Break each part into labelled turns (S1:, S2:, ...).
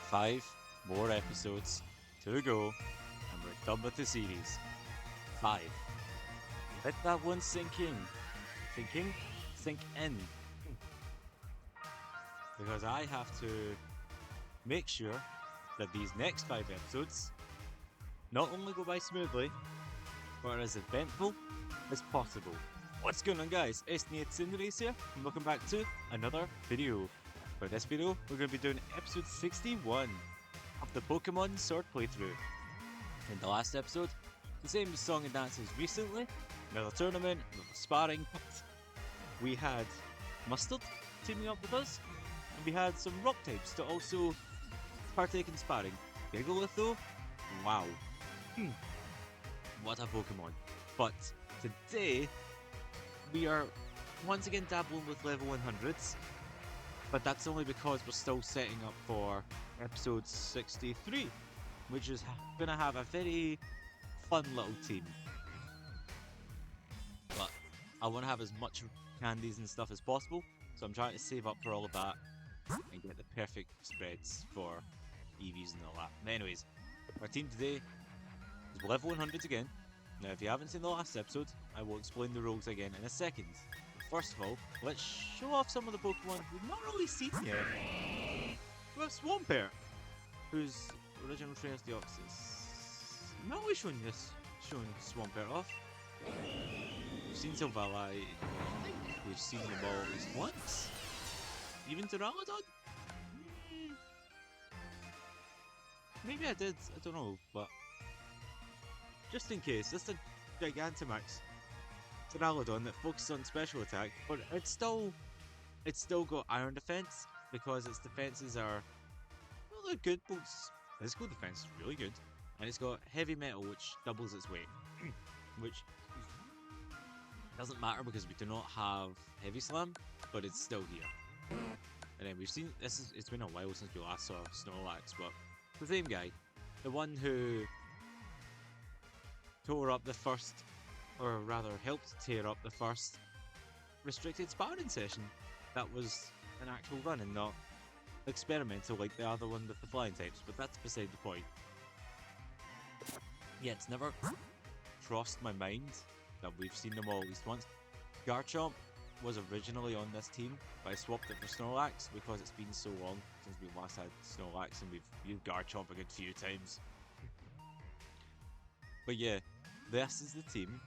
S1: 5 more episodes to go, and we're done with the series. 5. Let that one sink in. Sink in. Because I have to make sure that these next 5 episodes not only go by smoothly, but are as eventful as possible. What's going on, guys? It's Cinderace here, and welcome back to another video. For this video, we're going to be doing episode 61 of the Pokemon Sword playthrough. In the last episode, the same song and dance as recently, another tournament, another sparring. We had Mustard teaming up with us, and we had some rock types to also partake in sparring. Gigalith though, wow. What a Pokemon. But today, we are once again dabbling with level 100s, but that's only because we're still setting up for episode 63, which is going to have a very fun little team. But I want to have as much candies and stuff as possible, so I'm trying to save up for all of that and get the perfect spreads for EVs and all that. But anyways, our team today is level 100s again. Now, if you haven't seen the last episode, I will explain the rules again in a second. First of all, let's show off some of the Pokemon we've not really seen yet. We have Swampert, whose original trainer is Deoxys. Not really showing Swampert off. We've seen Silvally, I think we've seen them all at least once. Even Pteranodon? Maybe I did, I don't know, but just in case, this is a Gigantamax Pteranodon that focuses on special attack, but it's still got iron defense because its defenses are, well, they're good, but its physical defense is really good, and it's got heavy metal which doubles its weight, which doesn't matter because we do not have heavy slam, but it's still here. And then we've seen it's been a while since we last saw Snorlax, but the same guy, the one who tore up the first, or rather helped tear up the first restricted sparring session. That was an actual run and not experimental like the other one with the flying types, but that's beside the point. Yeah, it's never crossed my mind that we've seen them all at least once. Garchomp was originally on this team, but I swapped it for Snorlax because it's been so long since we last had Snorlax and we've used Garchomp a good few times. But yeah, this is the team,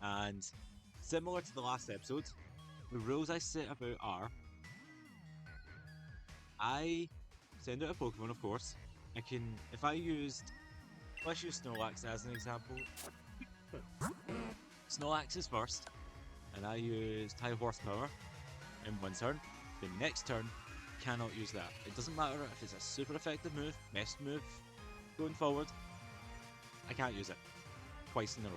S1: and similar to the last episode, the rules I set about are, I send out a Pokemon, of course. I can, if I used, let's use Snorlax as an example. Snorlax is first, and I used high horsepower in one turn. The next turn, cannot use that. It doesn't matter if it's a super effective move, best move going forward, I can't use it twice in a row.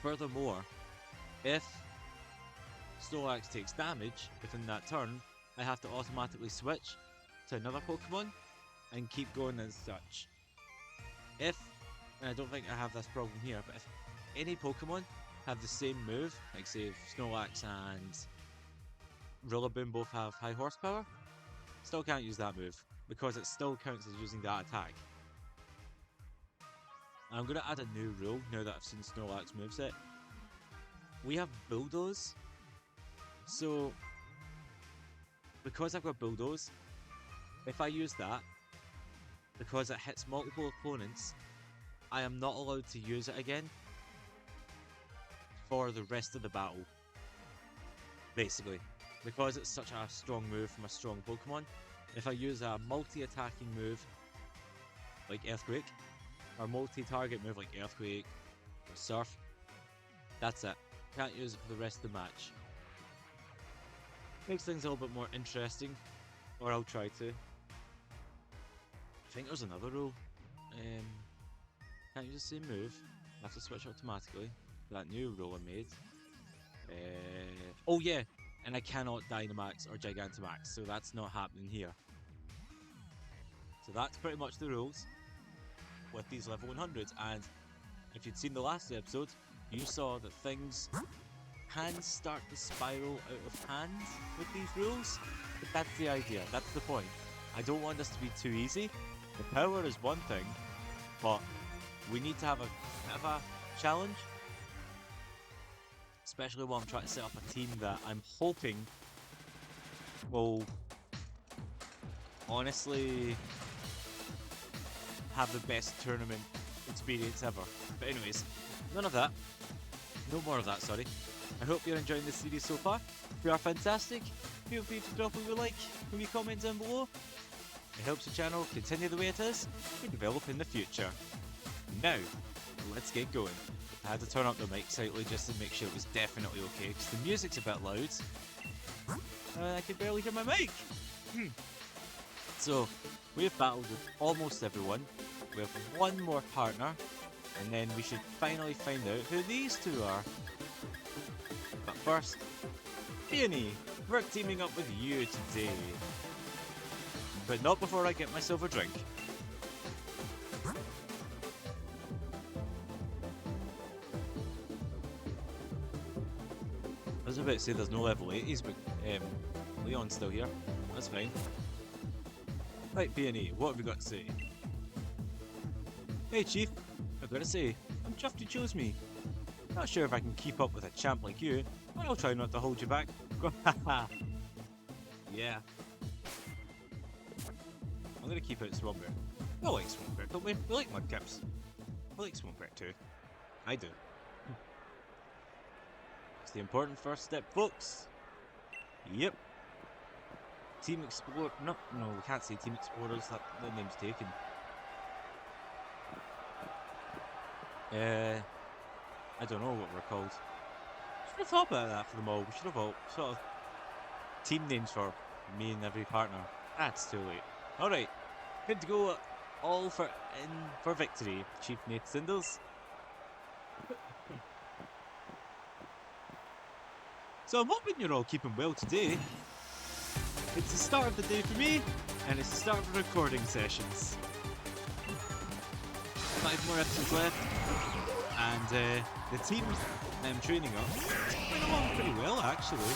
S1: Furthermore, if Snorlax takes damage within that turn, I have to automatically switch to another Pokemon and keep going as such. If, and I don't think I have this problem here, but if any Pokemon have the same move, like say if Snorlax and Rillaboom both have high horsepower, still can't use that move because it still counts as using that attack. I'm going to add a new rule now that I've seen Snorlax moveset. We have bulldoze, so because I've got bulldoze, if I use that, because it hits multiple opponents, I am not allowed to use it again for the rest of the battle. Basically, because it's such a strong move from a strong Pokemon, if I use a multi-attacking move like Earthquake, or multi-target move like Earthquake or Surf, that's it. Can't use it for the rest of the match. Makes things a little bit more interesting, or I'll try to. I think there's another rule. Can't use the same move. I have to switch automatically. That new rule I made. Oh yeah, and I cannot Dynamax or Gigantamax, so that's not happening here. So that's pretty much the rules with these level 100s, and if you'd seen the last episode, you saw that things can start to spiral out of hand with these rules, but that's the idea, that's the point. I don't want this to be too easy. The power is one thing, but we need to have a bit of a challenge. Especially while I'm trying to set up a team that I'm hoping will honestly have the best tournament experience ever. But anyways, none of that. No more of that, sorry. I hope you're enjoying this series so far. If you are, fantastic. Feel free to drop a like and a comment down below. It helps the channel continue the way it is and develop in the future. Now, let's get going. I had to turn up the mic slightly just to make sure it was definitely okay, because the music's a bit loud. I can barely hear my mic. So, we've battled with almost everyone. We have one more partner, and then we should finally find out who these two are. But first, Peony, we're teaming up with you today. But not before I get myself a drink. I was about to say there's no level 80s, but Leon's still here. That's fine. Right, Peony, what have you got to say? Hey, Chief. I've got to say, I'm chuffed you chose me. Not sure if I can keep up with a champ like you, but I'll try not to hold you back. Haha. Yeah. I'm gonna keep out Swampert. I like Swampert, don't we? We like Mudkips. I like Swampert too. I do. It's the important first step, folks. Yep. Team Explorer. No, we can't say Team Explorers. That name's taken. I don't know what we're called. Should have thought about that for them all. We should have all sort of team names for me and every partner. That's too late. Alright, good to go all for victory, Chief Nate Cinders. So I'm hoping you're all keeping well today. It's the start of the day for me, and it's the start of the recording sessions. 5 more episodes left, and the team I'm training up is coming along pretty well, actually.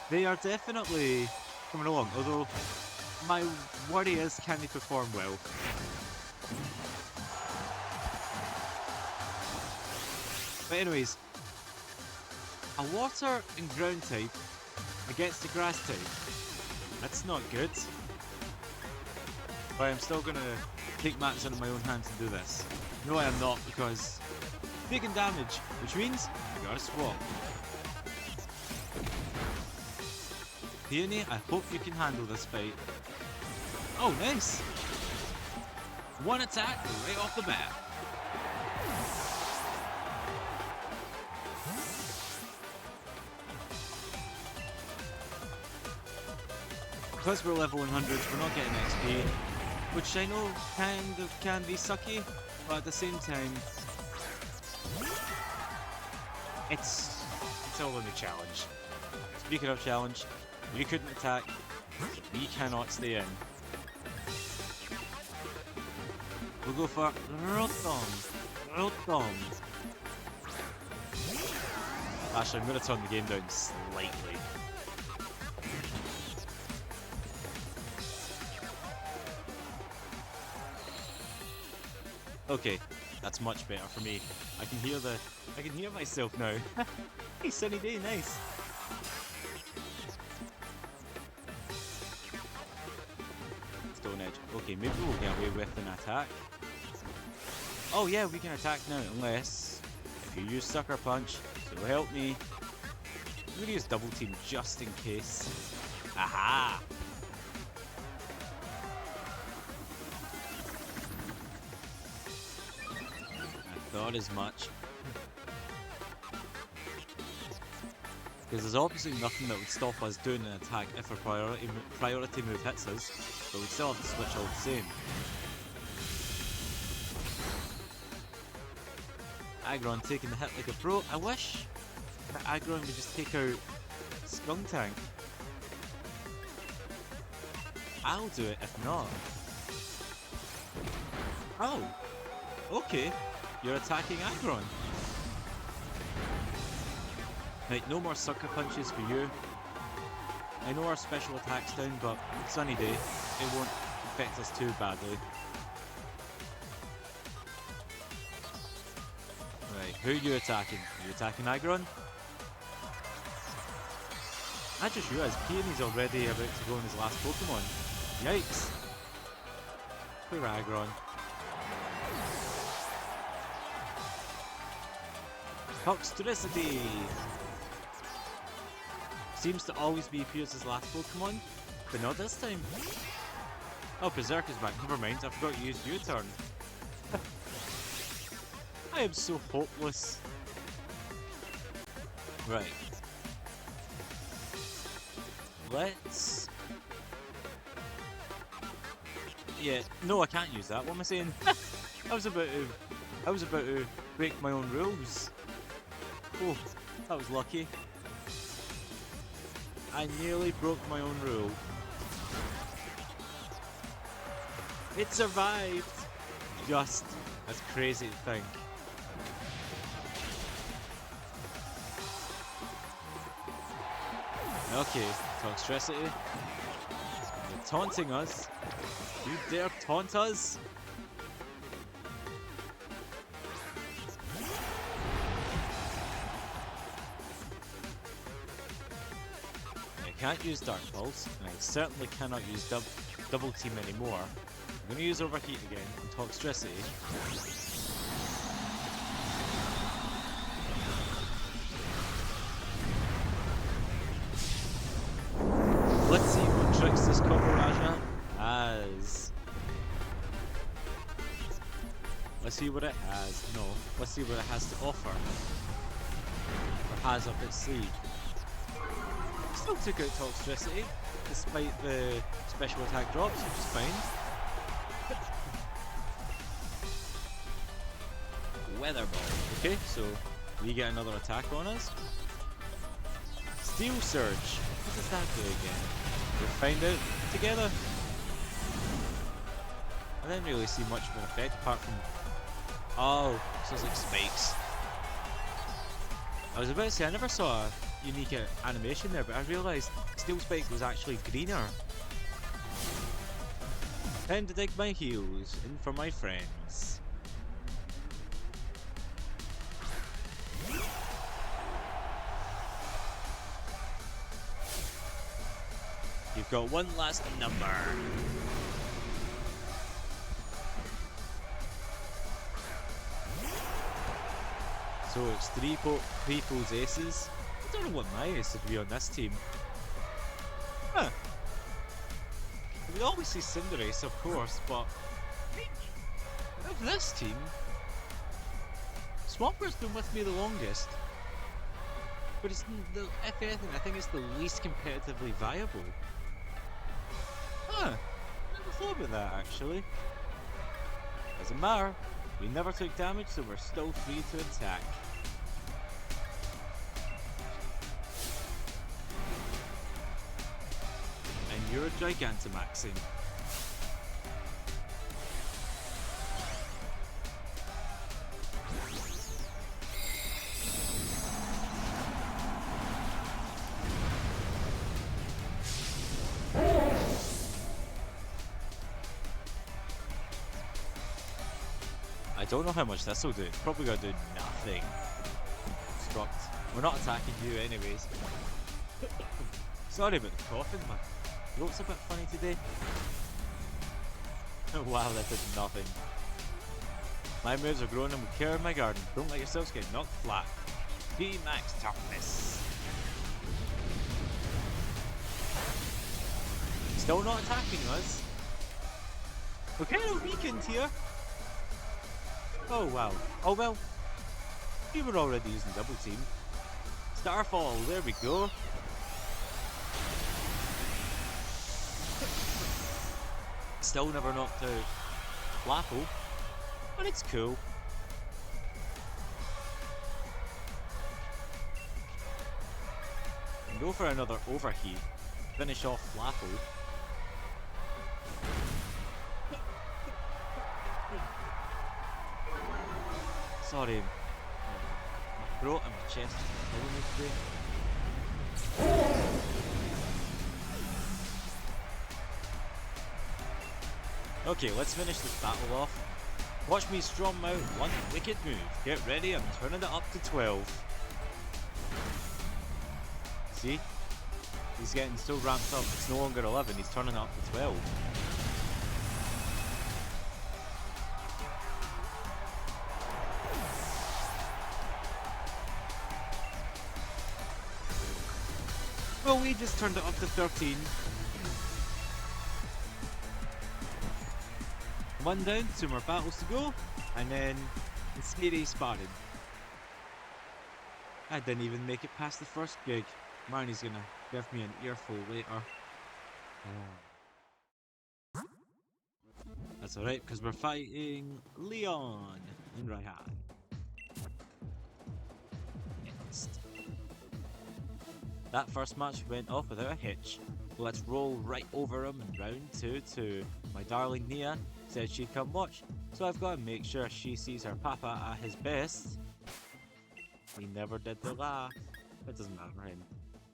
S1: They are definitely coming along, although my worry is, can they perform well? But anyways, a water and ground type against a grass type. That's not good. But I'm still gonna take matters into my own hands and do this. No, I am not, because taking damage, which means I gotta swap. Peony, I hope you can handle this fight. Oh, nice! One attack right off the bat. Because we're level 100s, we're not getting XP, which I know kind of can be sucky, but at the same time, it's all in the challenge. Speaking of challenge, we couldn't attack, we cannot stay in. We'll go for Rotom. Actually, I'm going to turn the game down slightly. Okay, that's much better for me. I can hear myself now. Hey, sunny day, nice. Stone Edge. Okay, maybe we'll get away with an attack. Oh yeah, we can attack now, unless if you use Sucker Punch, so help me. I'm gonna use Double Team just in case. Aha! Thought as much. Because there's obviously nothing that would stop us doing an attack if a priority move hits us, but we still have to switch all the same. Aggron taking the hit like a pro. I wish that Aggron would just take out Skuntank. I'll do it if not. Oh! Okay. You're attacking Aggron. Right, no more Sucker Punches for you. I know our special attack's down, but sunny day, it won't affect us too badly. Right, who are you attacking? Are you attacking Aggron? I just realised Peony's already about to go on his last Pokemon. Yikes! Poor Aggron. Toxtricity! Seems to always be Pierce's last Pokemon, but not this time. Oh, Berserk is back. Never mind, I forgot to use U-turn. I am so hopeless. Right. Let's... Yeah, no, I can't use that. What am I saying? I was about to break my own rules. Oh, that was lucky. I nearly broke my own rule. It survived! Just as crazy to think. Okay, Toxtricity. You're taunting us. You dare taunt us? I can't use Dark Pulse, and I certainly cannot use Double Team anymore. I'm going to use Overheat again on Toxtricity. Let's see what tricks this Raja has. Let's see what it has. No, let's see what it has to offer. Or has up its sleeve. Still took out Toxtricity, despite the special attack drops, which is fine. Weather Ball. Okay, so we get another attack on us. Steel Surge. What does that do again? We'll find out together. I didn't really see much of an effect apart from... Oh, so it's like spikes. I was about to say, I never saw a unique animation there, but I realised Steel Spike was actually greener. Time to dig my heels in for my friends. You've got one last number. So it's three pulls aces. I don't know what my ace would be on this team. Huh. We always see Cinderace, of course, but of this team, Swamper's been with me the longest. But it's if anything, I think it's the least competitively viable. Huh. Never thought about that actually. Doesn't matter. We never took damage, so we're still free to attack. And you're a Gigantamaxing. I don't know how much this will do. It's probably gonna do nothing. Stopped. We're not attacking you anyways. Sorry about the coughing, my throat's a bit funny today. Wow, that did nothing. My moves are growing and with care in my garden. Don't let yourselves get knocked flat. Be max toughness. Still not attacking us. We're kind of weakened here. Oh wow. Oh well. We were already using double team. Starfall, there we go. Still never knocked out Flapple, but it's cool. And go for another overheat. Finish off Flapple. Sorry, my throat and my chest are killing me today. Okay, let's finish this battle off. Watch me strum out one wicked move. Get ready, I'm turning it up to 12. See? He's getting so ramped up, it's no longer 11, he's turning it up to 12. Well, we just turned it up to 13. One down, 2 more battles to go, and then Restricted Sparring. I didn't even make it past the first gig. Marnie's gonna give me an earful later. That's alright, because we're fighting Leon and Raihan. Next. That first match went off without a hitch. Let's roll right over him in round 2. My darling Nia said she'd come watch, so I've got to make sure she sees her papa at his best. We never did the laugh. It doesn't matter him.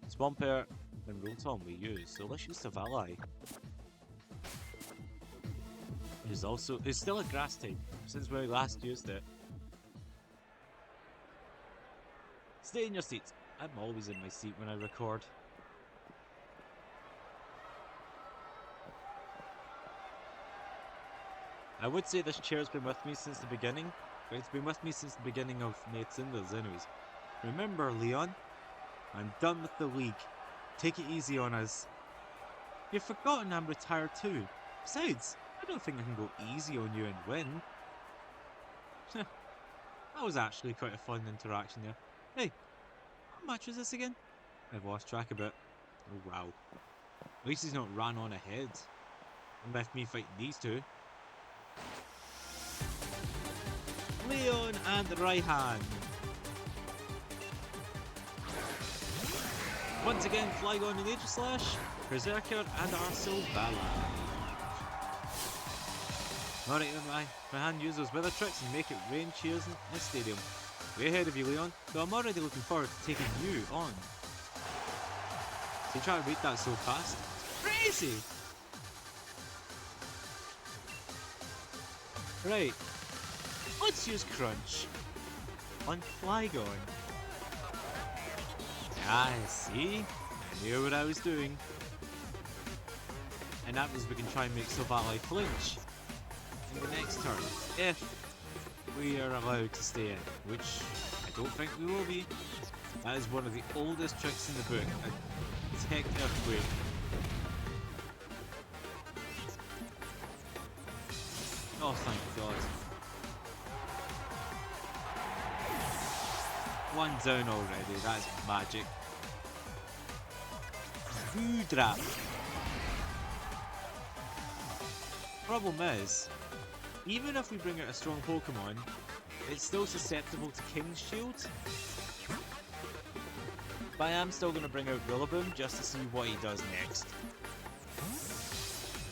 S1: Swampert and Rotom we use, so let's use Savali. It's still a grass type since we last used it. Stay in your seats. I'm always in my seat when I record. I would say this chair's been with me since the beginning, but it's been with me since the beginning of Nate's Hinders anyways. Remember, Leon, I'm done with the league. Take it easy on us. You've forgotten I'm retired too. Besides, I don't think I can go easy on you and win. That was actually quite a fun interaction there. Hey, what match was this again? I've lost track of it. Oh wow. At least he's not ran on ahead and left me fighting these two. Leon and Raihan. Once again, Flygon and Aegislash, Berserker and Arcel Ballad. Alright then, Raihan use those weather tricks and make it rain cheers in the stadium. Way ahead of you, Leon, so I'm already looking forward to taking you on. So you try to read that so fast? It's crazy! Right, let's use Crunch on Flygon. Ah, see? I knew what I was doing. And that means we can try and make Savali flinch in the next turn, if we are allowed to stay in, which I don't think we will be. That is one of the oldest tricks in the book, a tech earthquake. Oh, thank God. One down already, that's magic. Boodrap. Problem is, even if we bring out a strong Pokemon, it's still susceptible to King's Shield. But I am still going to bring out Rillaboom just to see what he does next.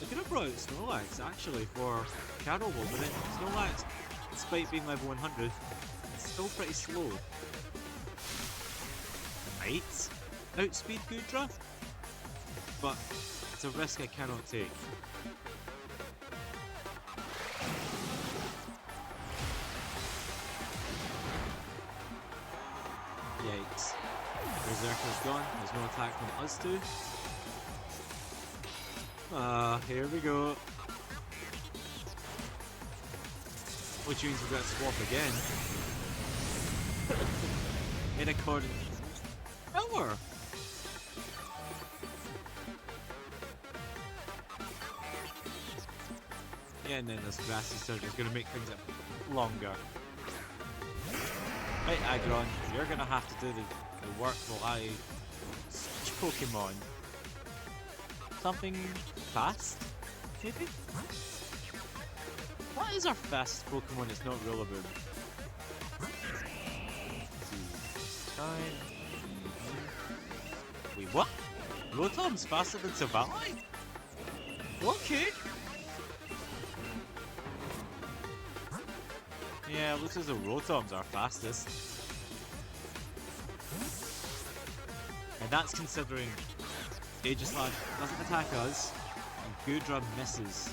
S1: I could have brought out Snorlax actually for Carol Ball, but then Snorlax, despite being level 100, it's still pretty slow. Might outspeed Goodra, but it's a risk I cannot take. Yikes. Berserker's gone, there's no attack from us two. Ah, here we go. Which means we've got to swap again. In accordance. Power! Yeah, and then this grassy surge is going to make things longer. Right, Aggron, you're going to have to do the work while I switch Pokemon. Something fast, maybe? What is our fastest Pokemon? It's not Rillaboom. Wait, what? Rotom's faster than Savali? Okay. Yeah, it looks as though Rotom's our fastest. And that's considering Aegislash doesn't attack us, and Goodra misses.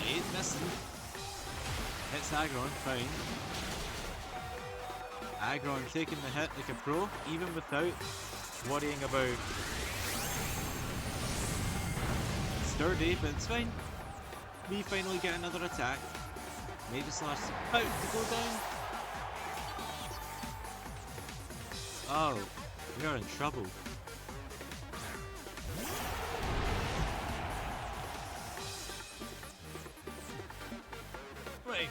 S1: Blade missing. Hits Aggron, fine. Aggron taking the hit like a pro, even without worrying about sturdy, but it's fine. We finally get another attack. Major Slash about to go down. Oh, we are in trouble. Right.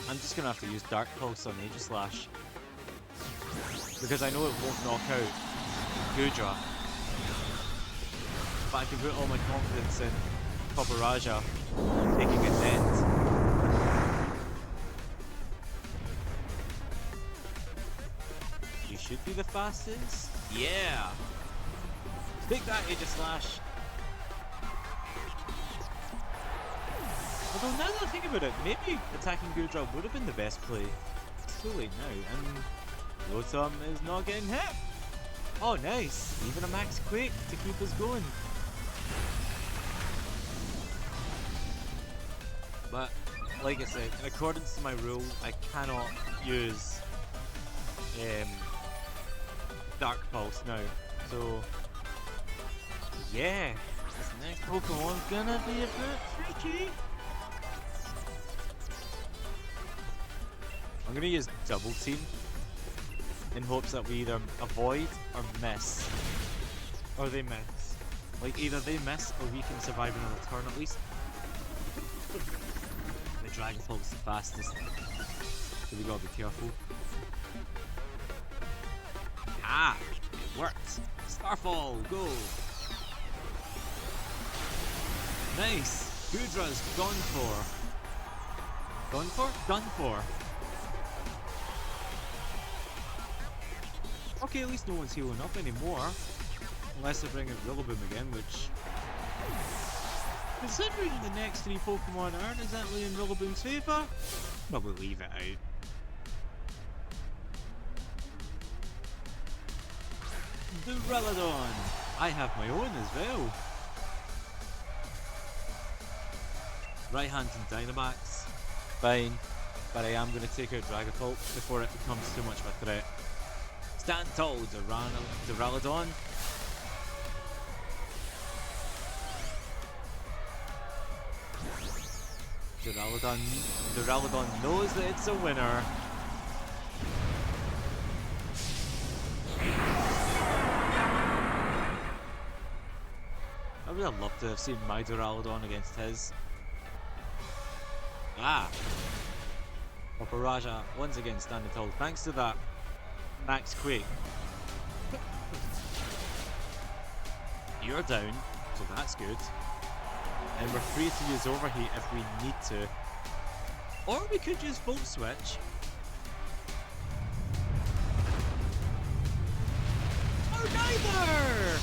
S1: I'm just gonna have to use Dark Pulse on Aegislash because I know it won't knock out Gudra, but I can put all my confidence in Paparaja taking a dent. You should be the fastest. Yeah. Take that, Aegislash. Although now that I think about it, maybe attacking Gudra would have been the best play. It's too late now, and Rotom is not getting hit. Oh nice, even a max Quake to keep us going. But, like I said, in accordance to my rule, I cannot use Dark Pulse now. So, yeah, this next Pokemon's gonna be a bit tricky. I'm gonna use Double Team in hopes that we either avoid or miss. Or they miss. Like either they miss or we can survive another turn at least. The Dragon Pulse the fastest, so we gotta be careful. Ah! It worked! Starfall, go! Nice! Gudra's gone for. Gone for? Done for. Okay, at least no one's healing up anymore. Unless they bring out Rillaboom again, which... considering the next 3 Pokemon aren't exactly in Rillaboom's favour, probably leave it out. Duraludon! I have my own as well. Right hand and Dynamax. Fine. But I am going to take out Dragapult before it becomes too much of a threat. Stand tall, Duraludon. Duraludon knows that it's a winner. I would have loved to have seen my Duraludon against his. Ah! Paparaja once again standing tall thanks to that Max Quake. You're down, so that's good. And we're free to use Overheat if we need to. Or we could use Volt Switch. Or neither!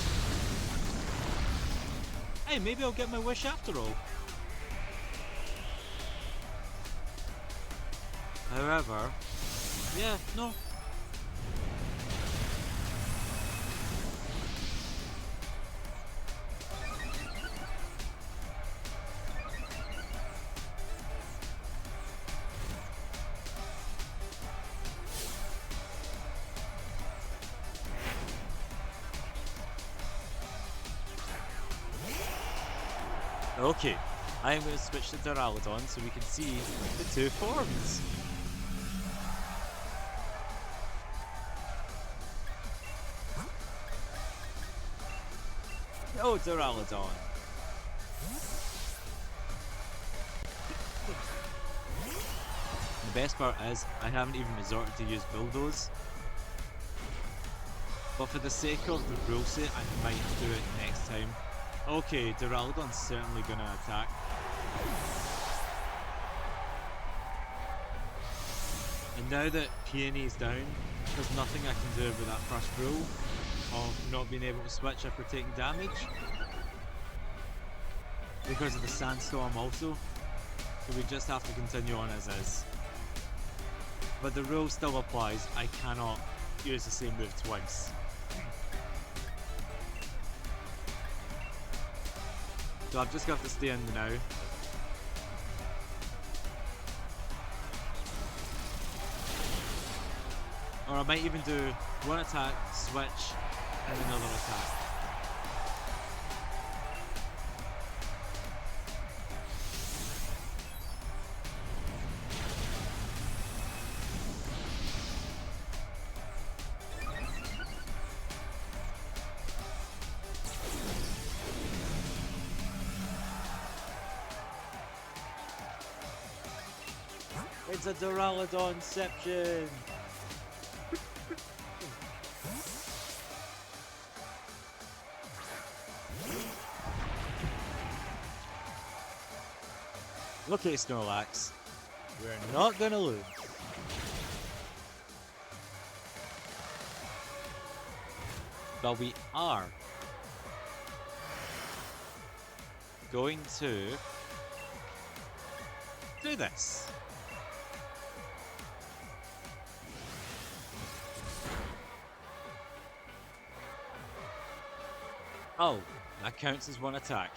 S1: Hey, maybe I'll get my wish after all. However, yeah, no. Okay, I am going to switch to Duraludon so we can see the 2 forms. Oh, Duraludon. The best part is, I haven't even resorted to use bulldoze. But for the sake of the rule set, I might do it next time. Okay, Duraludon's certainly gonna attack. And now that Peony's down, there's nothing I can do with that first rule of not being able to switch if we're taking damage. Because of the Sandstorm also. So we just have to continue on as is. But the rule still applies, I cannot use the same move twice. So I've just got to stay in now. Or I might even do one attack, switch, and another attack. It's a Duraludonception! Okay, Snorlax. We're not gonna lose. But we are going to do this. Oh, that counts as one attack.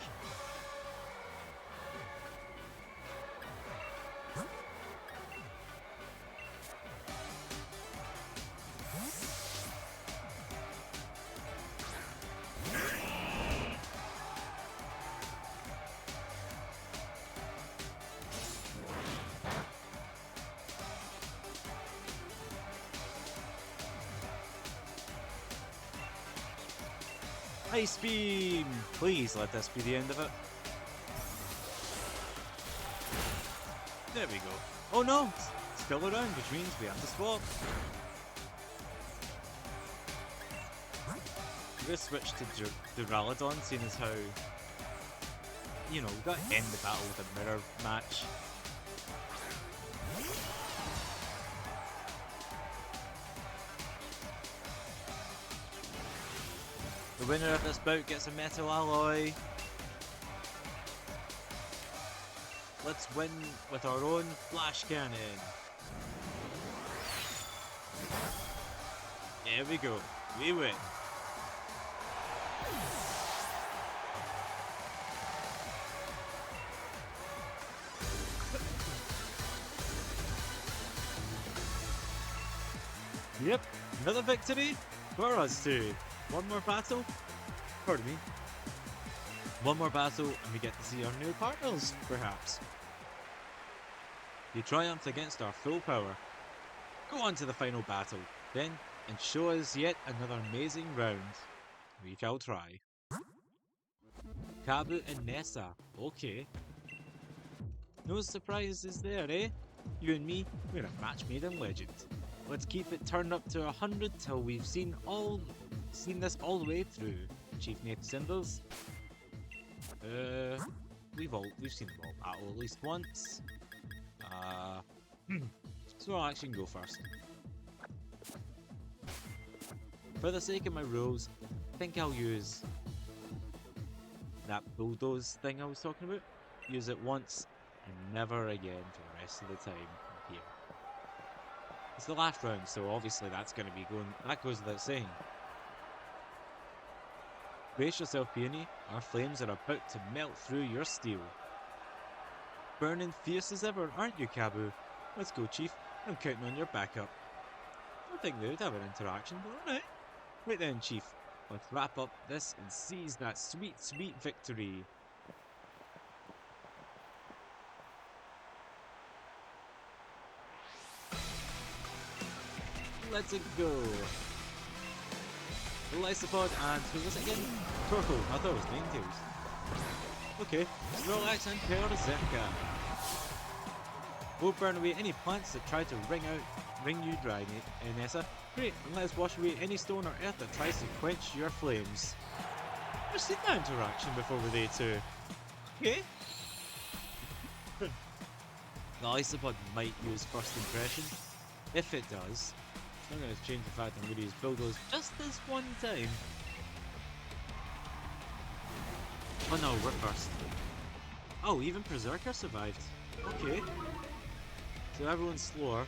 S1: Ice Beam! Please let this be the end of it. There we go. Oh no! Still around, which means we have to swap. I'm gonna switch to Duraludon, seeing as how, you know, we've got to end the battle with a mirror match. The winner of this bout gets a metal alloy. Let's win with our own flash cannon. There we go. We win. Yep, another victory for us two. One more battle. Pardon me. One more battle and we get to see our new partners, perhaps. You triumphed against our full power. Go on to the final battle, then, and show us yet another amazing round. We shall try. Kabu and Nessa. Okay. No surprises there, eh? You and me, we're a match made in legend. Let's keep it turned up to 100 till we've seen this all the way through. Chief Nate's Hinders. We've seen them all battle at least once. So I'll actually go first. For the sake of my rules, I think I'll use that bulldoze thing I was talking about. Use it once and never again for the rest of the time here. It's the last round, so obviously that's going to be going. That goes without saying. Brace yourself, Peony. Our flames are about to melt through your steel. Burning fierce as ever, aren't you, Kabu? Let's go, Chief. I'm counting on your backup. I don't think they would have an interaction, but alright. Right then, Chief. Let's wrap up this and seize that sweet, sweet victory. Let's go. Lysopod and who was it again? Torkoal. I thought it was Ninetales. Okay, Snorlax and Berserker. We'll burn away any plants that try to ring you dry, Nessa. Great, and let's wash away any stone or earth that tries to quench your flames. I've seen that interaction before with A2. Okay. The Lysopod might use first impression. If it does, I'm going to change the fact I'm going to use bulldoze just this one time. Oh no, we're first. Oh, even Berserker survived. Okay. So everyone's slower,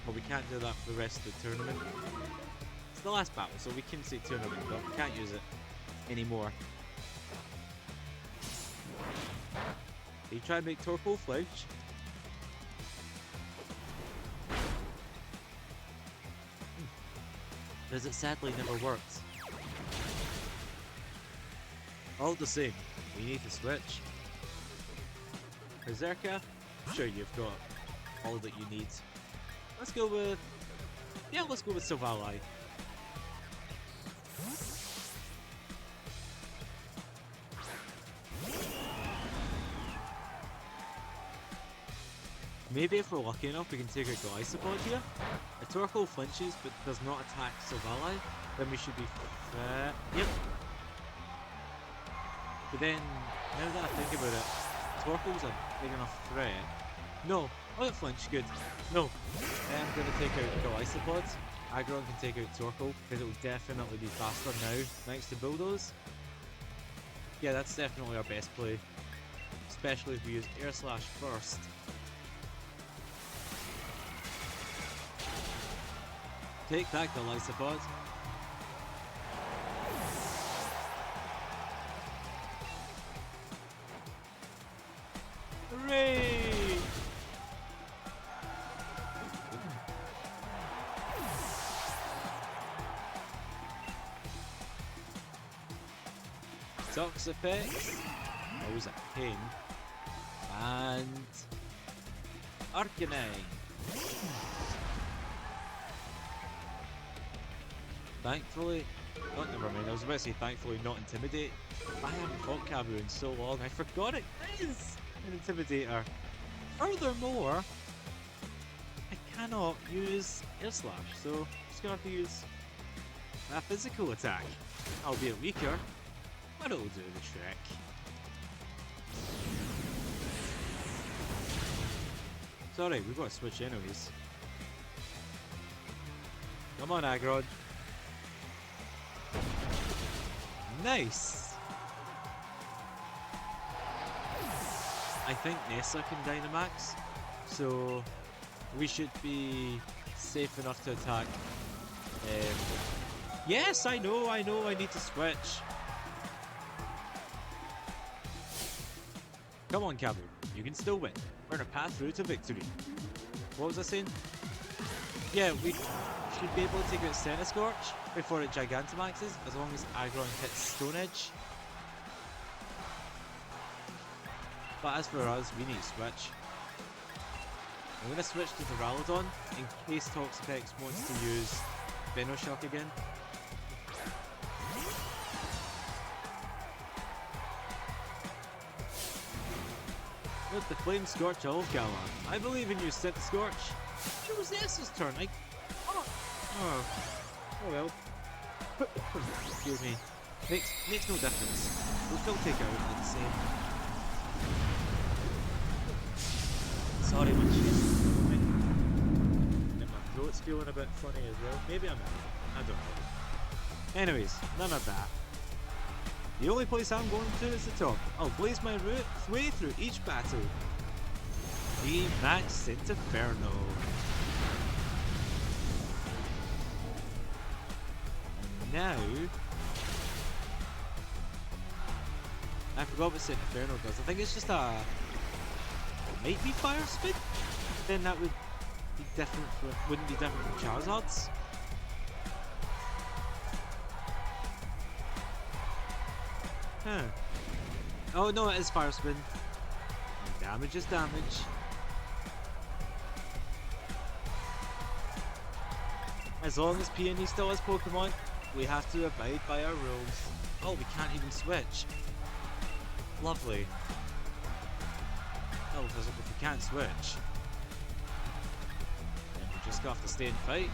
S1: but we can't do that for the rest of the tournament. It's the last battle, so we can say tournament, but we can't use it anymore. You try and make Torkoal flinch. Because it sadly never worked. All the same, we need to switch. Berserker, sure you've got all that you need. Let's go with... yeah, let's go with Silvally. Maybe if we're lucky enough we can take out Glycopod here. If Torkoal flinches but does not attack Silvally, then we should be yep. But then, now that I think about it, Torkoal's a big enough threat. No, oh, it flinched, good. No, I'm going to take out Glycopod. Aggron can take out Torkoal, because it will definitely be faster now, thanks to bulldoze. Yeah, that's definitely our best play. Especially if we use Air Slash first. Take that, Glycopod. Hooray! Toxapex. Always a pain. And... Arcanine. Thankfully, never mind, I was about to say thankfully not Intimidate. I haven't fought Kabu in so long, I forgot it is an Intimidator. Furthermore, I cannot use Air Slash, so I'm just gonna have to use a physical attack. Albeit weaker, but it'll do the trick. Sorry, we've got to switch anyways. Come on, Aggron. Nice! I think Nessa can Dynamax, so we should be safe enough to attack. Yes, I know, I need to switch. Come on, Kabu, you can still win. We're on a path through to victory. What was I saying? Yeah, we should be able to take out Centiskorch before it Gigantamaxes, as long as Aggron hits Stone Edge. But as for us, we need to switch. I'm going to switch to Duraludon in case Toxapex wants to use Venoshock again. Let the flame scorch all of Galar. I believe in you, Centiskorch. It was Nessa's turn. Oh well. Excuse me. Makes no difference. We'll still take out the same. Sorry, my chest. And my throat's feeling a bit funny as well. Maybe I'm ill. I don't know. Anyways, none of that. The only place I'm going to is the top. I'll blaze my way through each battle. The Max Inferno. And now... I forgot what Inferno does. I think it's just a... It might be Fire Spin? Then that would be different for... Wouldn't be different from Charizard's. Huh. Oh no, it is Fire Spin. And damage is damage. As long as Peony still has Pokemon, we have to abide by our rules. Oh, we can't even switch. Lovely. Oh, if we can't switch, then we just have to stay and fight.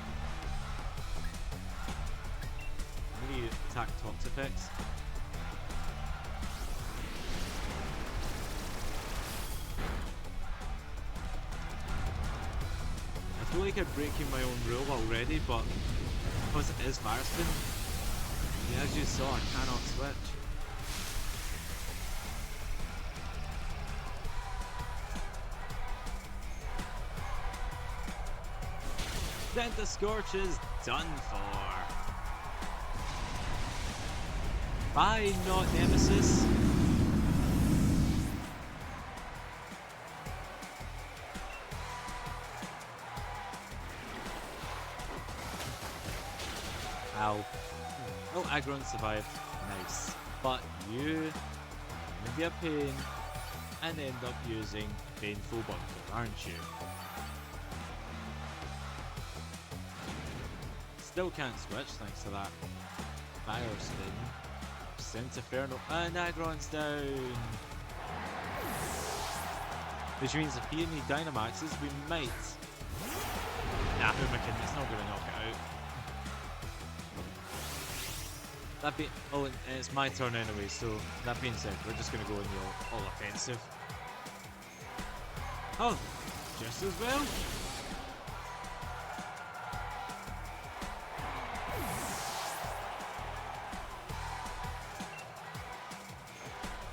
S1: I'm gonna attack Toxapex. I feel like I'm breaking my own rule already, but because it is Fire Spin, yeah, as you saw, I cannot switch. Centiskorch is done for. Bye, not Nemesis. Ow. Oh, Agron survived. Nice. But you will be a pain and end up using painful bunker, aren't you? Still can't switch thanks to that fire spin. Inferno and Agron's down. Which means if Peony Dynamaxes, we might. Nah, Humakin, it's not going to knock it out. That be oh, and it's my turn anyway. So that being said, we're just going to go in the all offensive. Oh, just as well.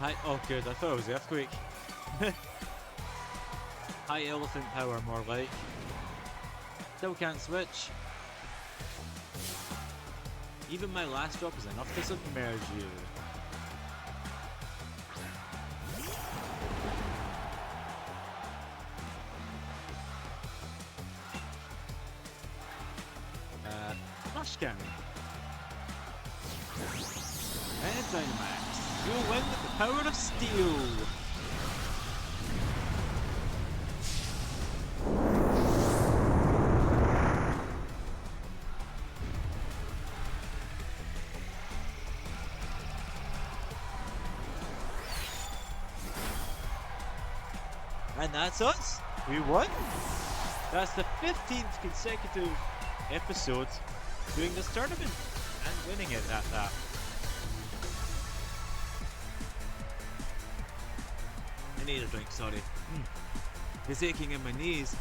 S1: Hi. Oh, good. I thought it was the earthquake. High elephant power, more like. Still can't switch. Even my last drop is enough to submerge you. Flash cannon. And Dynamax. You'll win with the power of steel. And that's us. We won. That's the 15th consecutive episode doing this tournament and winning it at that. I need a drink, sorry. This aching in my knees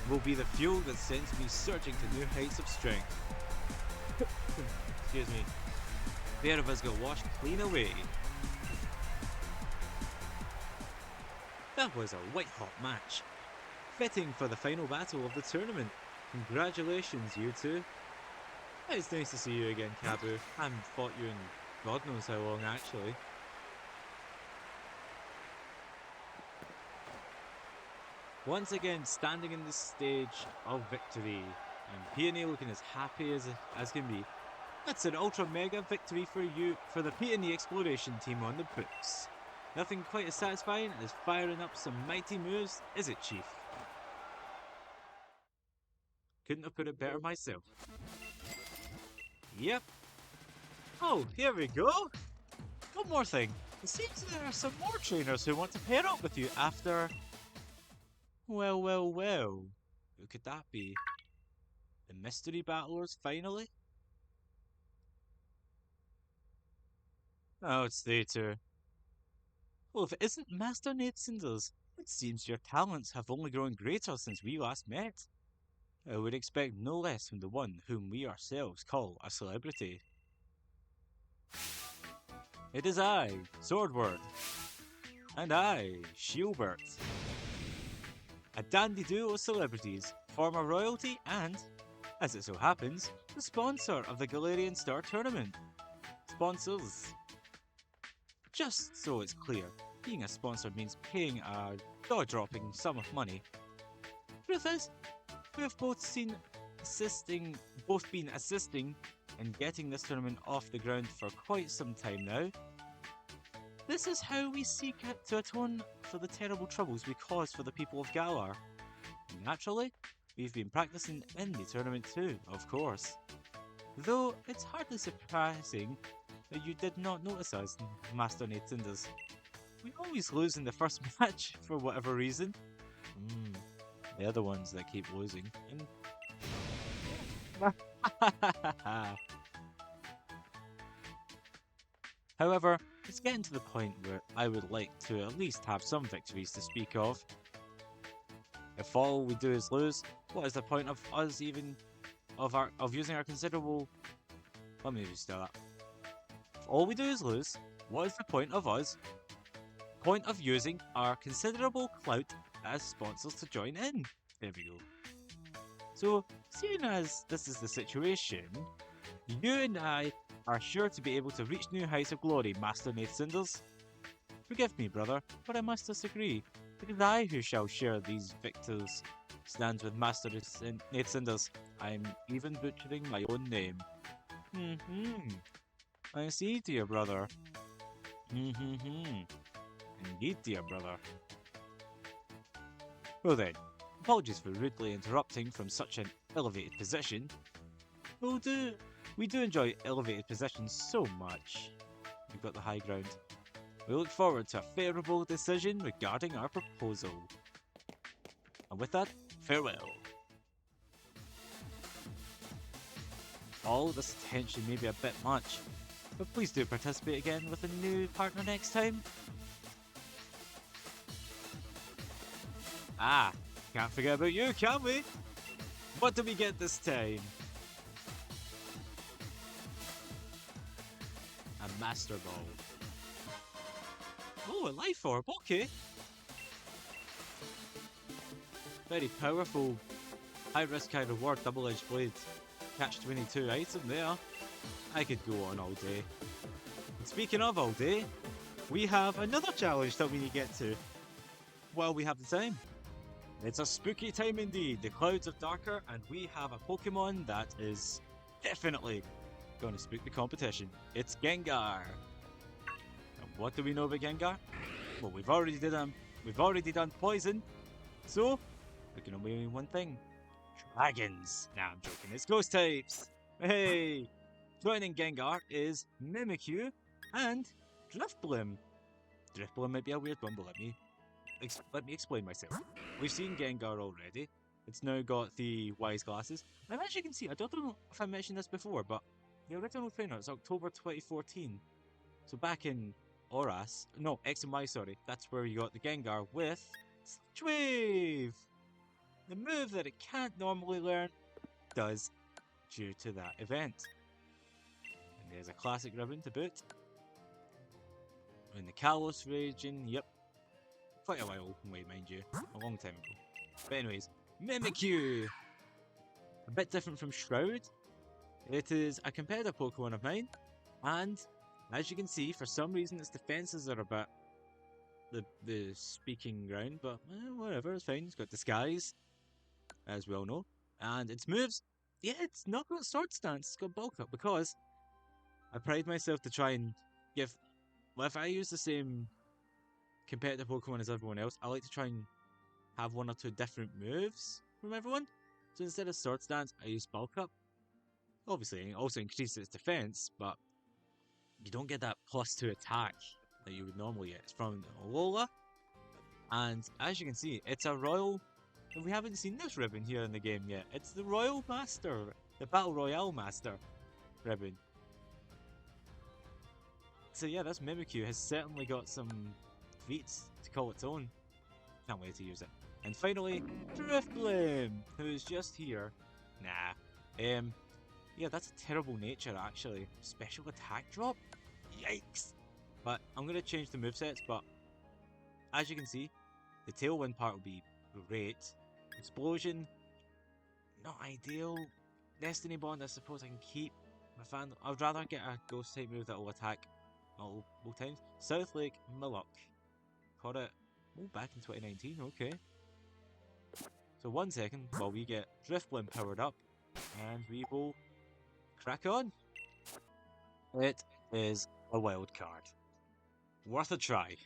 S1: will be the fuel that sends me surging to new heights of strength. Excuse me. Pair of us got washed clean away. That was a white-hot match. Fitting for the final battle of the tournament. Congratulations, you two. It's nice to see you again, Kabu. I haven't fought you in God knows how long, actually. Once again, standing in the stage of victory, and Peony looking as happy as can be. That's an ultra mega victory for you, for the Peony exploration team on the books. Nothing quite as satisfying as firing up some mighty moves, is it, Chief? Couldn't have put it better myself. Yep. Oh, here we go. One more thing. It seems there are some more trainers who want to pair up with you after... Well. Who could that be? The mystery battlers, finally? Oh, it's they two. Well, if it isn't Master Nate Cinders, it seems your talents have only grown greater since we last met. I would expect no less from the one whom we ourselves call a celebrity. It is I, Swordward. And I, Shieldbert. A dandy duo of celebrities, former royalty and, as it so happens, the sponsor of the Galarian Star Tournament. Sponsors. Just so it's clear, being a sponsor means paying a jaw-dropping sum of money. Truth is, we have both been assisting in getting this tournament off the ground for quite some time now. This is how we seek to atone for the terrible troubles we caused for the people of Galar. Naturally, we've been practicing in the tournament too, of course. Though it's hardly surprising that you did not notice us, Master Nate Cinders. We always lose in the first match for whatever reason. They're the ones that keep losing. However, it's getting to the point where I would like to at least have some victories to speak of. If all we do is lose, what is the point of us even of using our considerable... Let me restart that. If all we do is lose, what is the point of using our considerable clout as sponsors to join in? There we go. So, seeing as this is the situation, you and I are sure to be able to reach new heights of glory, Master Nate Cinders. Forgive me, brother, but I must disagree. It is I who shall share these victors' stands with Master Nate Cinders. I'm even butchering my own name. I see, dear brother. Indeed, dear brother. Well then, apologies for rudely interrupting from such an elevated position. We do enjoy elevated positions so much. We've got the high ground. We look forward to a favourable decision regarding our proposal. And with that, farewell. All this attention may be a bit much, but please do participate again with a new partner next time. Ah, can't forget about you, can we? What do we get this time? A Master Ball. Oh, a Life Orb, okay. Very powerful. High risk, high reward, double-edged blade. Catch 22 item there. I could go on all day. And speaking of all day, we have another challenge that we need to get to while we have the time. It's a spooky time indeed. The clouds are darker and we have a Pokemon that is definitely going to spook the competition. It's Gengar. And what do we know about Gengar? Well, we've already done poison. So, we can only mean one thing. Dragons. Nah, I'm joking. It's ghost types. Hey! Joining Gengar is Mimikyu and Drifblim. Drifblim might be a weird one, but let me explain myself. We've seen Gengar already. It's now got the wise glasses. And as you can see, I don't know if I mentioned this before, but the original trainer is October 2014. So back in X and Y, sorry. That's where you got the Gengar with Sludge Wave! The move that it can't normally learn does due to that event. And there's a classic ribbon to boot. In the Kalos region, yep. Quite a while away, mind you. A long time ago. But anyways, Mimikyu! A bit different from Shroud. It is a competitive Pokemon of mine. And, as you can see, for some reason its defenses are a bit the speaking ground, but whatever, it's fine. It's got Disguise, as we all know. And its moves, yeah, it's not got Sword Stance, it's got Bulk Up, because I pride myself to try and give... Well, if I use the same competitive Pokemon as everyone else, I like to try and have one or two different moves from everyone. So instead of Sword Stance, I use Bulk Up. Obviously, it also increases its defense, but you don't get that +2 attack that you would normally get. It's from Alola, and as you can see, it's a Royal... We haven't seen this ribbon here in the game yet. It's the Royal Master, the Battle Royale Master ribbon. So yeah, this Mimikyu has certainly got some feats to call its own. Can't wait to use it. And finally, Drifblim, who's just here. Nah. Yeah, that's a terrible nature actually. Special attack drop? Yikes! But I'm going to change the movesets, but as you can see, the Tailwind part will be great. Explosion, not ideal. Destiny Bond, I suppose I can keep. I'd rather get a Ghost type move that will attack multiple times. South Lake, Millock. Caught it back in 2019, okay. So 1 second while we get Drifblim powered up, and we will crack on. It is a wild card. Worth a try.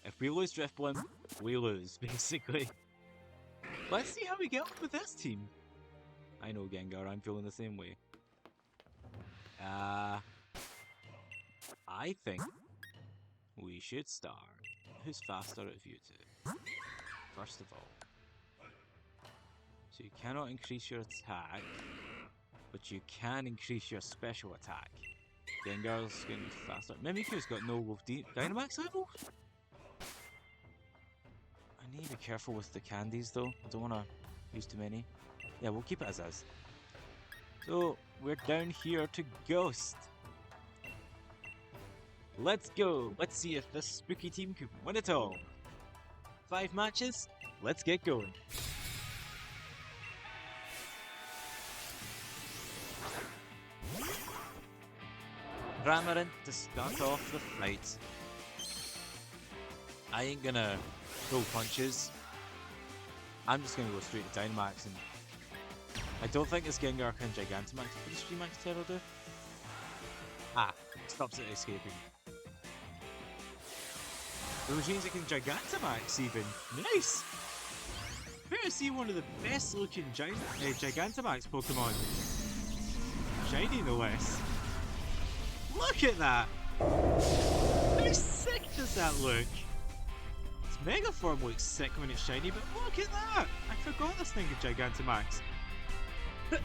S1: If we lose Drifblim, we lose, basically. Let's see how we get on with this team. I know, Gengar, I'm feeling the same way. I think we should start. Who's faster out of you two? First of all. So you cannot increase your attack, but you can increase your special attack. Gengar's getting faster. Mimikyu's got no Dynamax level? I need to be careful with the candies though. I don't want to use too many. Yeah, we'll keep it as is. So, we're down here to Ghost. Let's go. Let's see if this spooky team can win it all. 5 matches. Let's get going. Ramarin to start off the fight. I ain't gonna throw punches. I'm just gonna go straight to Dynamax, and I don't think this Gengar can Gigantamax. What does G-Max Terror do? Ah, stops it escaping. The machines that can Gigantamax even. Nice! Fair to see one of the best looking Gigantamax Pokemon. Shiny no less. Look at that! How sick does that look? Its Mega Form looks sick when it's shiny, but look at that! I forgot this thing could Gigantamax. There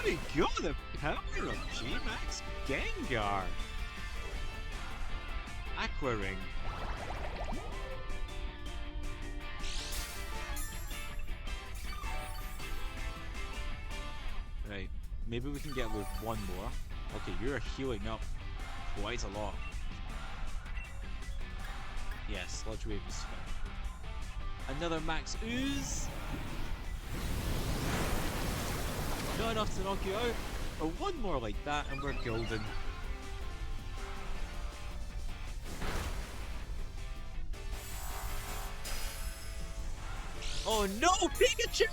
S1: we go, the power of G-Max Gengar! Aqua Ring. Right, maybe we can get with one more. Okay, you're healing up quite a lot. Yes, Sludge Wave is fine. Another Max Ooze. Not enough to knock you out, but one more like that and we're golden. Oh no, Pikachu!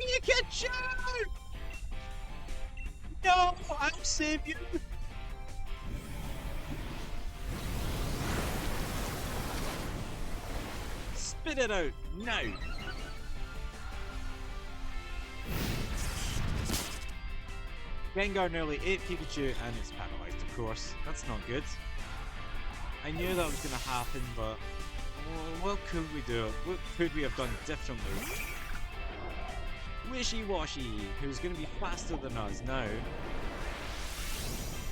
S1: Pikachu! No, I'll save you! Spit it out, now! Gengar nearly ate Pikachu and it's paralyzed, of course. That's not good. I knew that was going to happen, but what could we do? What could we have done differently? Wishy-washy, who's going to be faster than us now.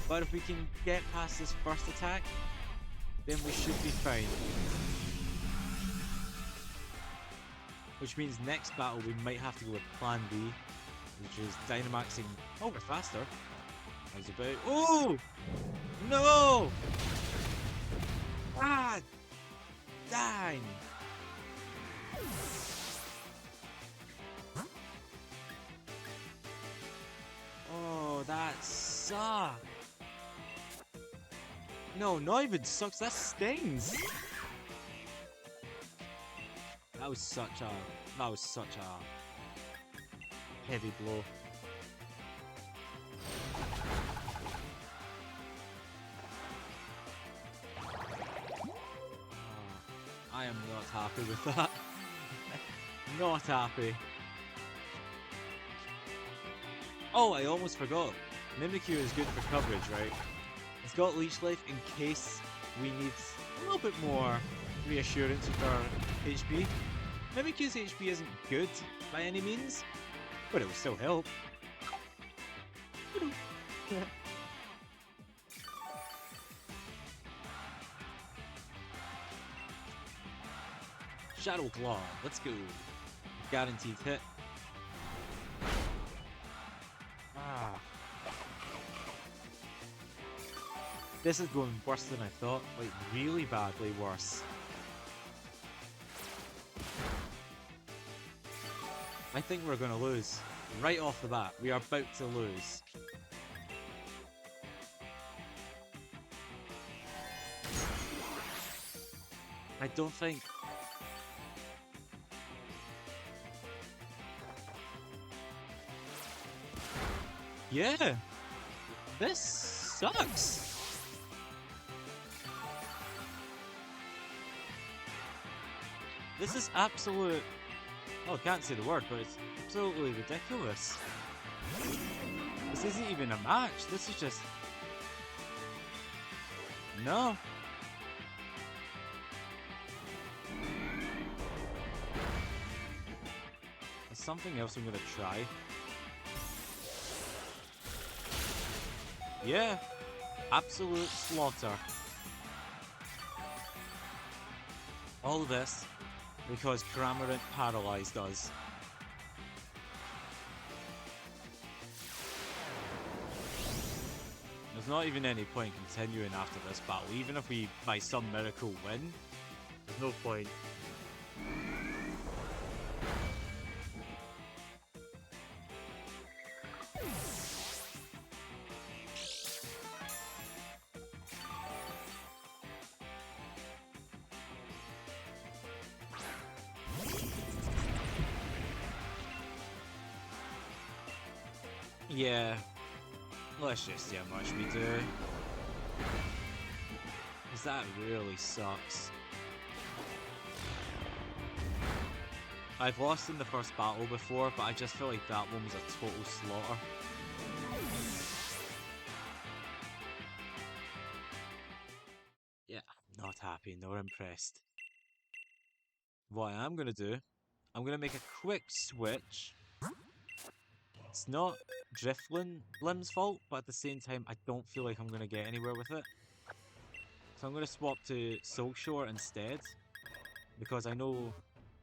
S1: But if we can get past this first attack, then we should be fine. Which means next battle we might have to go with Plan B, which is Dynamaxing. Oh, we're faster. How's about? Oh! No! Ah! Dang! Oh, that sucks. No, not even sucks. That stings. That was such a heavy blow. I am not happy with that. Not happy. Oh, I almost forgot. Mimikyu is good for coverage, right? It's got Leech Life in case we need a little bit more reassurance with our HP. Mimikyu's HP isn't good by any means, but it will still help. Shadow Claw, let's go. Guaranteed hit. Ah. This is going worse than I thought, like really badly worse. I think we're going to lose. Right off the bat, we are about to lose. I don't think... Yeah! This sucks! This is absolute... Oh, I can't say the word, but it's absolutely ridiculous. This isn't even a match, this is just... No. There's something else I'm gonna try. Yeah. Absolute slaughter. All this because Cramorant paralyzed us. There's not even any point continuing after this battle, even if we by some miracle win. There's no point. Yeah, let's just see how much we do. Because that really sucks. I've lost in the first battle before, but I just feel like that one was a total slaughter. Yeah, not happy, not impressed. What I am going to do, I'm going to make a quick switch. It's not Driftlim's fault, but at the same time, I don't feel like I'm going to get anywhere with it. So I'm going to swap to Soulshore instead, because I know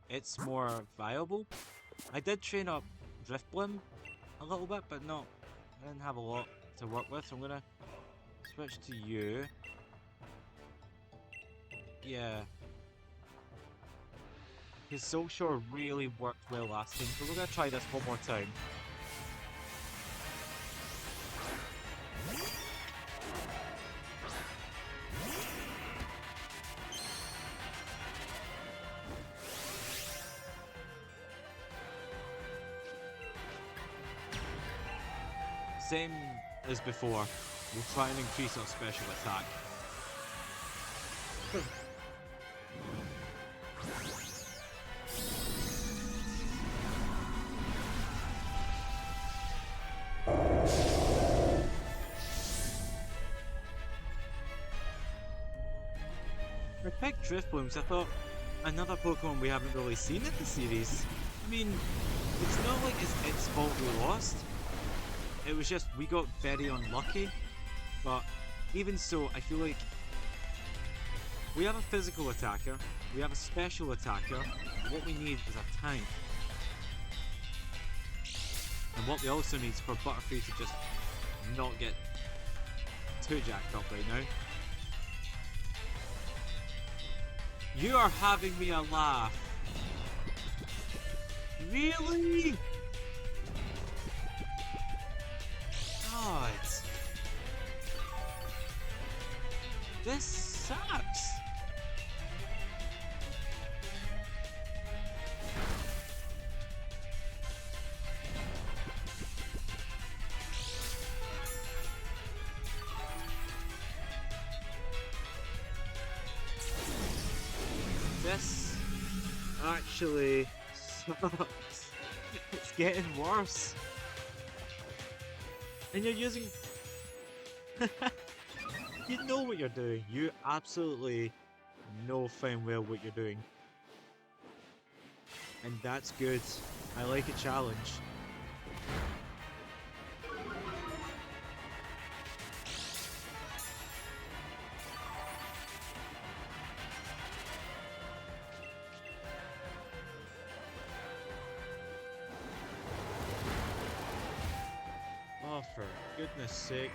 S1: it's more viable. I did train up Driftblim a little bit, but no, I didn't have a lot to work with, so I'm going to switch to you. Yeah. His Soulshore really worked well last time, so we're going to try this one more time. Same as before, we'll try and increase our special attack. I picked Driftblooms. I thought another Pokemon we haven't really seen in the series. I mean, it's not like it's its fault we lost. It was just we got very unlucky. But even so, I feel like we have a physical attacker, we have a special attacker. What we need is a tank. And what we also need is for Butterfree to just not get too jacked up right now. You are having me a laugh. Really? God. This sucks. This actually sucks. It's getting worse. And you're using... You know what you're doing. You absolutely know fine well what you're doing. And that's good. I like a challenge. Oh, for goodness sake.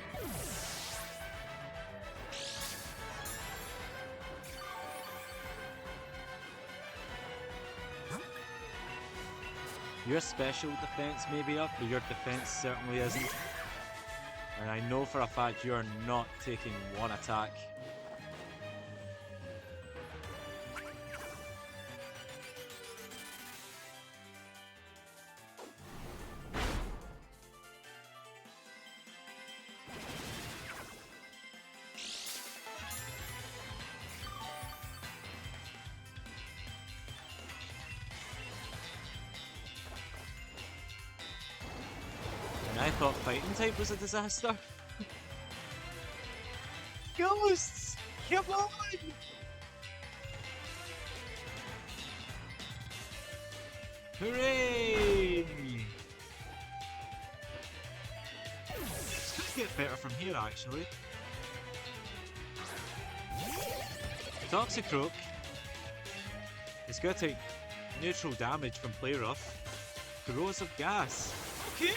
S1: Your special defense may be up, but your defense certainly isn't. And I know for a fact you are not taking one attack. And I thought fighting type was a disaster. Ghosts! Come on! Hooray! It's gonna get better from here actually. Toxicroak. It's gonna take neutral damage from Play Rough. Corrosive Gas. Okay.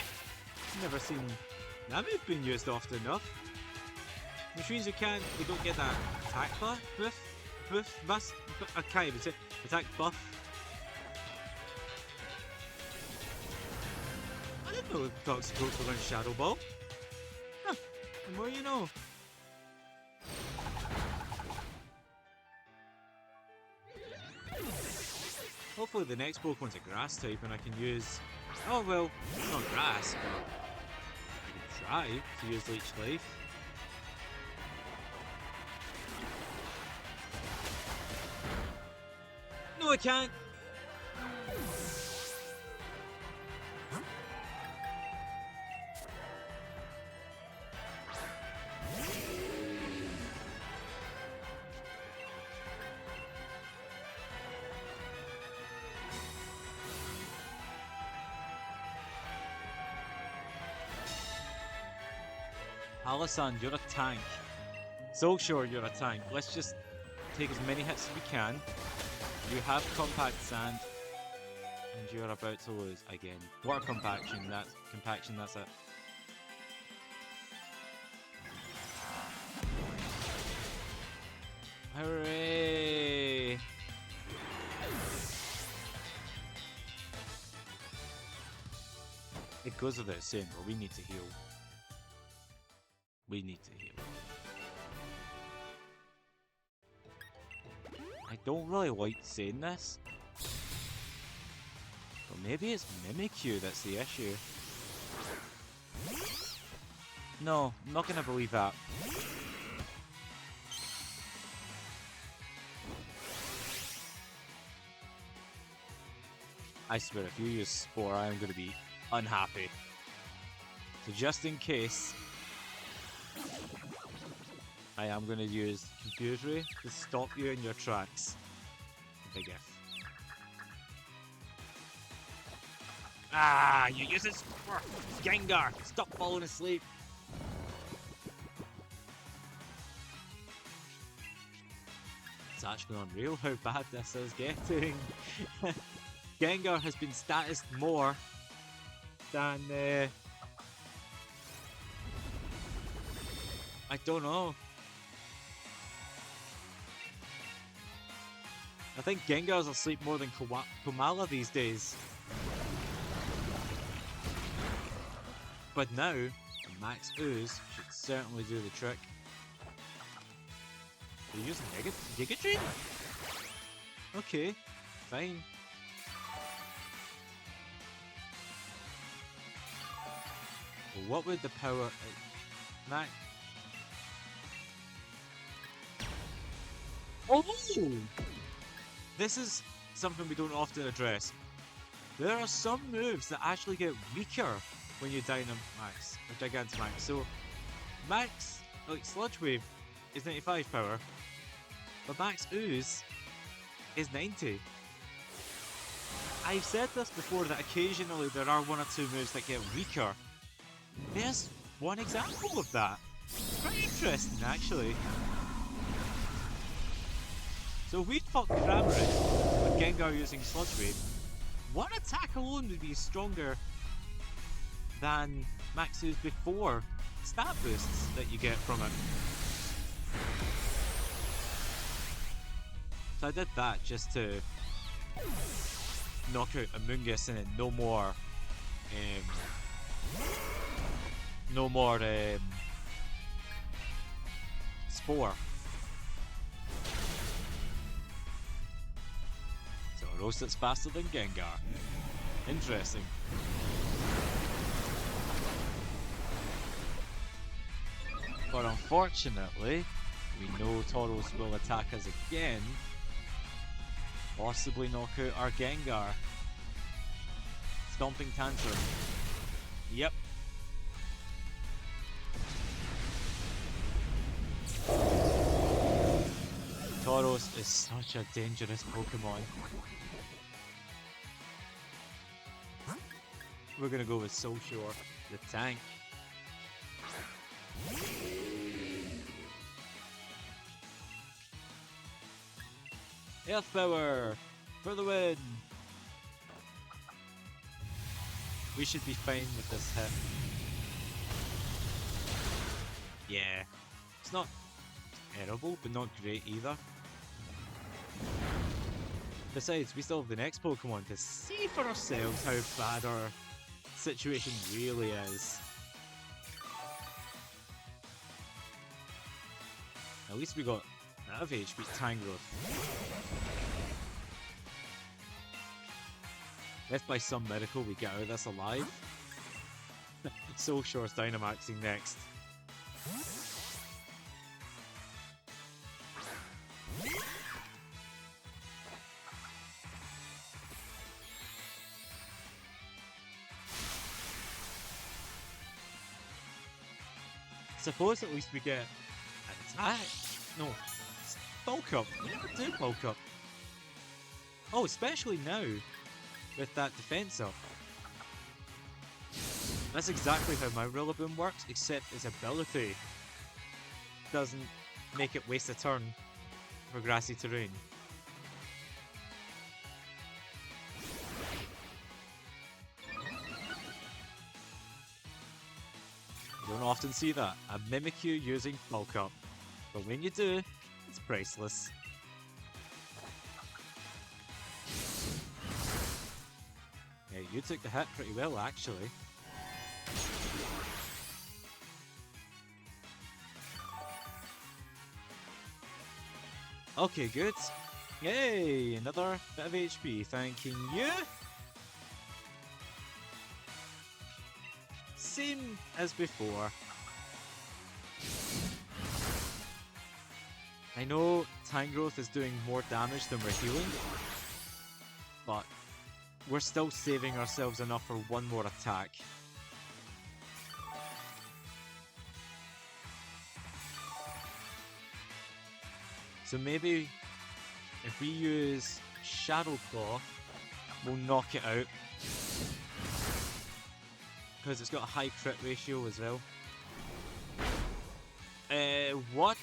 S1: Never seen that move being used often enough. Which means we don't get that attack buff, I can't even say, attack buff. I didn't know Toxicroaks were going to Shadow Ball. Huh, the more you know. Hopefully the next Pokemon's a grass type and I can use... Oh well, not grass, but... try to use Leech Life. No, I can't! Alisand, you're a tank. Soulshore, you're a tank. Let's just take as many hits as we can. You have Compact Sand. And you're about to lose again. Water Compaction, that's it. Hooray! It goes without saying, but we need to heal. We need to heal. I don't really like saying this, but maybe it's Mimikyu that's the issue. No, I'm not gonna believe that. I swear, if you use Spore, I am gonna be unhappy. So just in case, I am going to use Confuse Ray to stop you in your tracks. Big if. Ah, you use it for Gengar! Stop falling asleep! It's actually unreal how bad this is getting. Gengar has been statused more than... I don't know. I think Gengar's asleep more than Komala these days. But now, Max Ooze should certainly do the trick. Are you using Giga Drain? Okay, fine. Well, what would the power... Max... Oh! This is something we don't often address. There are some moves that actually get weaker when you Dynamax or Gigantamax. So, Max, like Sludge Wave, is 95 power, but Max Ooze is 90. I've said this before that occasionally there are one or two moves that get weaker. There's one example of that. It's pretty interesting, actually. So if we fought Cramorant with Gengar using Sludge Wave, one attack alone would be stronger than Max's before stat boosts that you get from it. So I did that just to knock out Amoonguss and then no more Spore. So a roast that's faster than Gengar. Interesting. But unfortunately, we know Tauros will attack us again. Possibly knock out our Gengar. Stomping Tantrum. Yep. Tauros is such a dangerous Pokemon. We're gonna go with Soulshore, the tank. Earth Power for the win! We should be fine with this hit. Yeah, it's not terrible, but not great either. Besides, we still have the next Pokemon to see for ourselves how bad our situation really is. At least we got that of HP Tangrowth. If by some miracle we get out of this alive, Soul Shore's Dynamaxing next. Suppose at least we get an attack. No, bulk up. We never do bulk up. Oh, especially now with that defense up. That's exactly how my Rillaboom works, except its ability doesn't make it waste a turn for grassy terrain. You don't often see that. A Mimikyu using bulk up. But when you do, it's priceless. Yeah, you took the hit pretty well, actually. Okay, good. Yay! Another bit of HP. Thanking you. Same as before. I know Tangrowth is doing more damage than we're healing, but we're still saving ourselves enough for one more attack. So maybe if we use Shadow Claw, we'll knock it out. Because it's got a high crit ratio as well. What?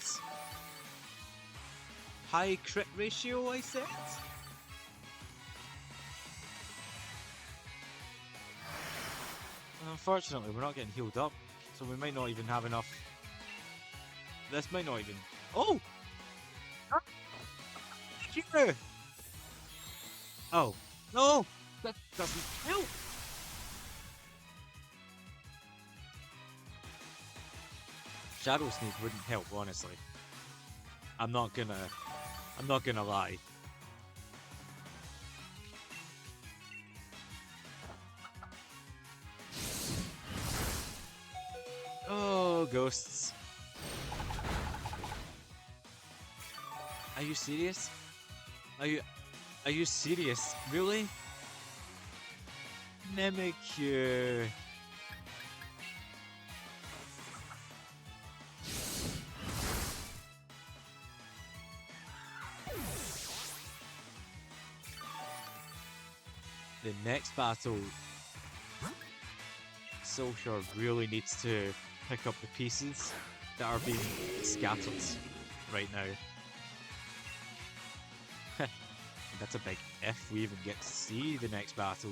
S1: High crit ratio, I said? Unfortunately, we're not getting healed up, so we might not even have enough. This might not even. Oh! Here! Oh, no! That doesn't help! Shadow Sneak wouldn't help, honestly. I'm not gonna lie. Oh, ghosts. Are you serious? Are you serious? Really? Mimikyu. The next battle, Soul Shore really needs to pick up the pieces that are being scattered right now. That's a big if we even get to see the next battle.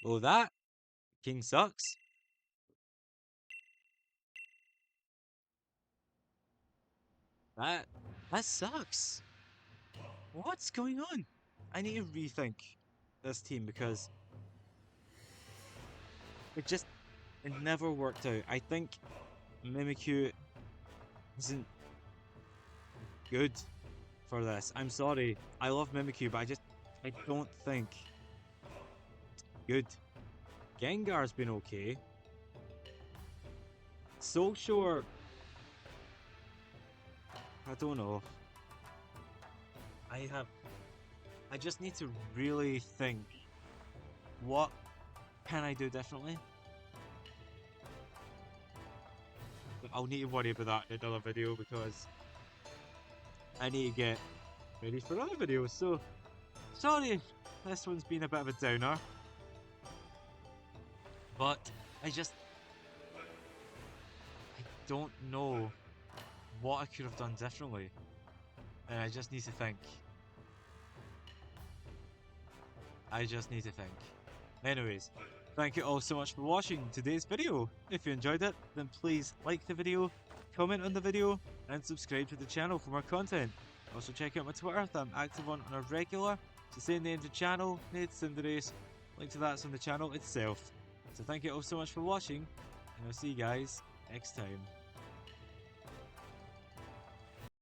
S1: Oh, that King sucks. That sucks. What's going on? I need to rethink this team because it never worked out. I think Mimikyu isn't good for this. I'm sorry. I love Mimikyu, but I don't think good. Gengar's been okay. Soul Shore, I don't know. I just need to really think, what can I do differently? But I'll need to worry about that in another video because I need to get ready for other videos. So, sorry, this one's been a bit of a downer. But I don't know what I could have done differently. And I just need to think. Anyways, thank you all so much for watching today's video. If you enjoyed it, then please like the video, comment on the video, and subscribe to the channel for more content. Also check out my Twitter that I'm active on a regular. It's the same name of the channel, Nate Cinderace. Link to that's on the channel itself. So thank you all so much for watching, and I'll see you guys next time.